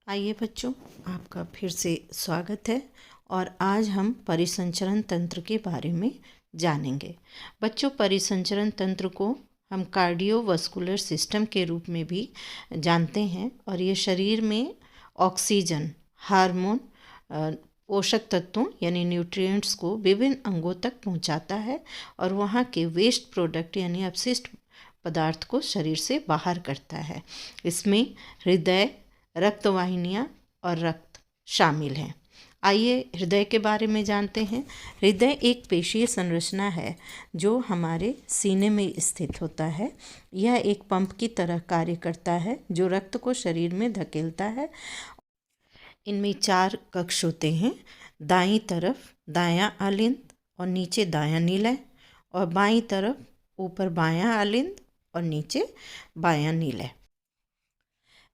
आइए बच्चों, आपका फिर से स्वागत है। और आज हम परिसंचरण तंत्र के बारे में जानेंगे। बच्चों, परिसंचरण तंत्र को हम कार्डियोवास्कुलर सिस्टम के रूप में भी जानते हैं और ये शरीर में ऑक्सीजन, हार्मोन, पोषक तत्वों यानी न्यूट्रिएंट्स को विभिन्न अंगों तक पहुंचाता है और वहाँ के वेस्ट प्रोडक्ट यानी अपशिष्ट पदार्थ को शरीर से बाहर करता है। इसमें हृदय, रक्तवाहिनियाँ और रक्त शामिल हैं। आइए हृदय के बारे में जानते हैं। हृदय एक पेशीय संरचना है जो हमारे सीने में स्थित होता है। यह एक पंप की तरह कार्य करता है जो रक्त को शरीर में धकेलता है। इनमें 4 कक्ष होते हैं। दाईं तरफ दायां आलिंद और नीचे दायां निलय, और बाईं तरफ ऊपर बायां आलिंद और नीचे बायां निलय।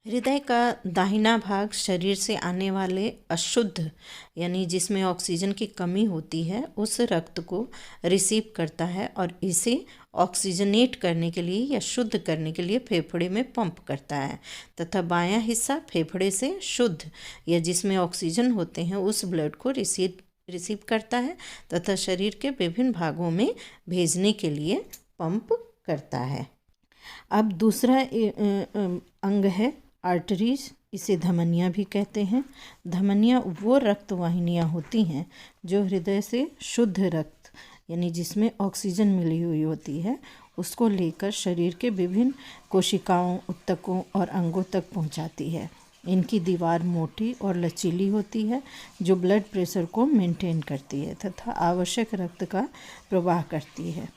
हृदय का दाहिना भाग शरीर से आने वाले अशुद्ध यानी जिसमें ऑक्सीजन की कमी होती है उस रक्त को रिसीव करता है और इसे ऑक्सीजनेट करने के लिए या शुद्ध करने के लिए फेफड़े में पंप करता है, तथा बायां हिस्सा फेफड़े से शुद्ध या जिसमें ऑक्सीजन होते हैं उस ब्लड को रिसीव करता है तथा शरीर के विभिन्न भागों में भेजने के लिए पंप करता है। अब दूसरा अंग है आर्टरीज। इसे धमनियाँ भी कहते हैं। धमनियाँ वो रक्त वाहिनियाँ होती हैं जो हृदय से शुद्ध रक्त यानी जिसमें ऑक्सीजन मिली हुई होती है उसको लेकर शरीर के विभिन्न कोशिकाओं, ऊतकों और अंगों तक पहुंचाती है। इनकी दीवार मोटी और लचीली होती है जो ब्लड प्रेशर को मेंटेन करती है तथा आवश्यक रक्त का प्रवाह करती है।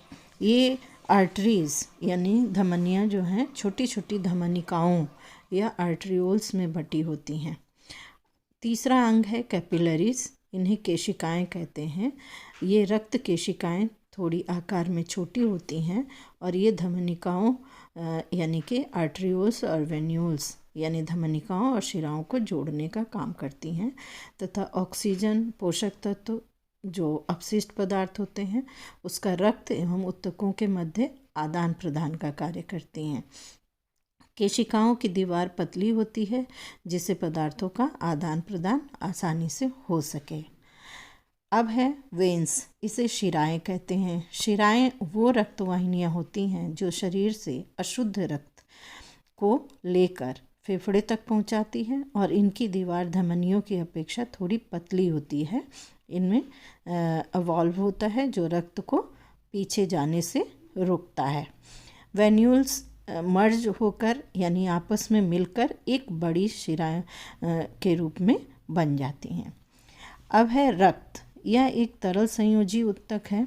ये आर्टरीज यानी धमनियाँ जो हैं छोटी छोटी धमनिकाओं या आर्टरियोल्स में बटी होती हैं। तीसरा अंग है कैपिलरीज। इन्हें केशिकाएं कहते हैं। ये रक्त केशिकाएं थोड़ी आकार में छोटी होती हैं और ये धमनिकाओं यानी कि आर्टरियोल्स और वेन्यूल्स यानी धमनिकाओं और शिराओं को जोड़ने का काम करती हैं तथा ऑक्सीजन, पोषक तत्व जो अपशिष्ट पदार्थ होते हैं उसका रक्त एवं ऊतकों के मध्य आदान प्रदान का कार्य करती हैं। केशिकाओं की दीवार पतली होती है जिससे पदार्थों का आदान प्रदान आसानी से हो सके। अब है वेन्स। इसे शिराएं कहते हैं। शिराएं वो रक्तवाहिनियाँ होती हैं जो शरीर से अशुद्ध रक्त को लेकर फेफड़े तक पहुंचाती हैं और इनकी दीवार धमनियों की अपेक्षा थोड़ी पतली होती है। इनमें वॉल्व होता है जो रक्त को पीछे जाने से रोकता है। वेन्यूल्स मर्ज होकर यानी आपस में मिलकर एक बड़ी शिरा के रूप में बन जाती हैं। अब है रक्त। यह एक तरल संयोजी ऊतक है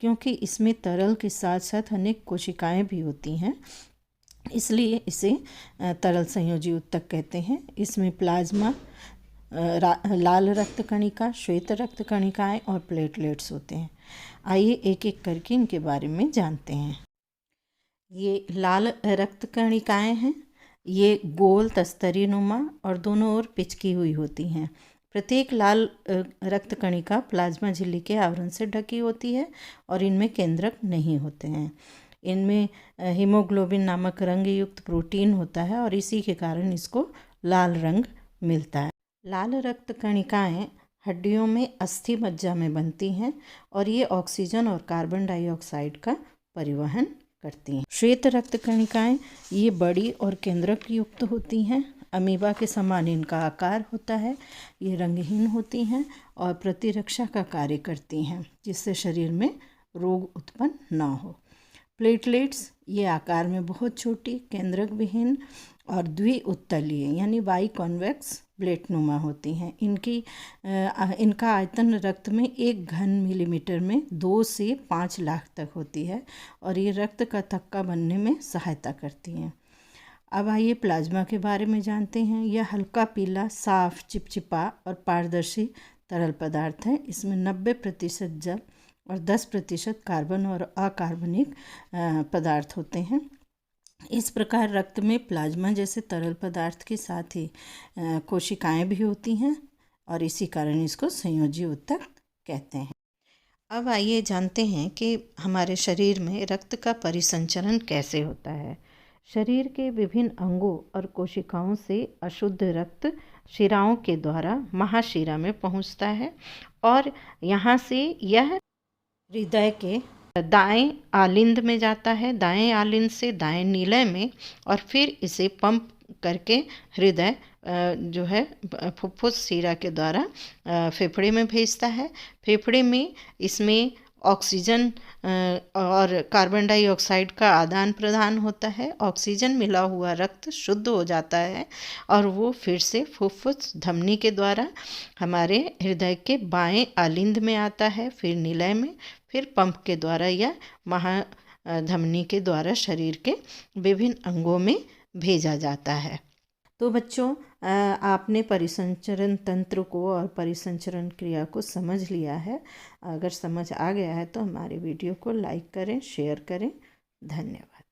क्योंकि इसमें तरल के साथ साथ अनेक कोशिकाएं भी होती हैं, इसलिए इसे तरल संयोजी ऊतक कहते हैं। इसमें प्लाज्मा, लाल रक्त कणिका, श्वेत रक्त कणिकाएं और प्लेटलेट्स होते हैं। आइए एक एक करके इनके बारे में जानते हैं। ये लाल रक्त कणिकाएं हैं। ये गोल तस्तरी नुमा और दोनों ओर पिचकी हुई होती हैं। प्रत्येक लाल रक्त कणिका प्लाज्मा झिल्ली के आवरण से ढकी होती है और इनमें केंद्रक नहीं होते हैं। इनमें हीमोग्लोबिन नामक रंग युक्त प्रोटीन होता है और इसी के कारण इसको लाल रंग मिलता है। लाल रक्त कणिकाएं हड्डियों में अस्थि मज्जा में बनती हैं और ये ऑक्सीजन और कार्बन डाइऑक्साइड का परिवहन करती हैं। श्वेत रक्त कणिकाएं ये बड़ी और केंद्रक युक्त होती हैं। अमीबा के समान इनका आकार होता है। ये रंगहीन होती हैं और प्रतिरक्षा का कार्य करती हैं जिससे शरीर में रोग उत्पन्न ना हो। प्लेटलेट्स ये आकार में बहुत छोटी, केंद्रक विहीन और द्विउत्तलीय यानी बाई कॉन्वेक्स प्लेटनुमा होती हैं। इनका आयतन रक्त में 1 घन मिलीमीटर में 2 से 5 लाख तक होती है और ये रक्त का थक्का बनने में सहायता करती हैं। अब आइए प्लाज्मा के बारे में जानते हैं। यह हल्का पीला, साफ, चिपचिपा और पारदर्शी तरल पदार्थ है। इसमें 90% जल और 10% कार्बन और अकार्बनिक पदार्थ होते हैं। इस प्रकार रक्त में प्लाज्मा जैसे तरल पदार्थ के साथ ही कोशिकाएं भी होती हैं और इसी कारण इसको संयोजी ऊतक कहते हैं। अब आइए जानते हैं कि हमारे शरीर में रक्त का परिसंचरण कैसे होता है। शरीर के विभिन्न अंगों और कोशिकाओं से अशुद्ध रक्त शिराओं के द्वारा महाशिरा में पहुंचता है और यहाँ से यह हृदय के दाएं आलिंद में जाता है, दाएं आलिंद से दाएं नीलय में, और फिर इसे पंप करके हृदय जो है फुफ्फुस शिरा के द्वारा फेफड़े में भेजता है। फेफड़े में इसमें ऑक्सीजन और कार्बन डाइऑक्साइड का आदान प्रदान होता है। ऑक्सीजन मिला हुआ रक्त शुद्ध हो जाता है और वो फिर से फुफ्फुस धमनी के द्वारा हमारे हृदय के बाएं आलिंद में आता है, फिर निलय में, फिर पंप के द्वारा या महाधमनी के द्वारा शरीर के विभिन्न अंगों में भेजा जाता है। तो बच्चों, आपने परिसंचरण तंत्र को और परिसंचरण क्रिया को समझ लिया है। अगर समझ आ गया है तो हमारे वीडियो को लाइक करें, शेयर करें। धन्यवाद।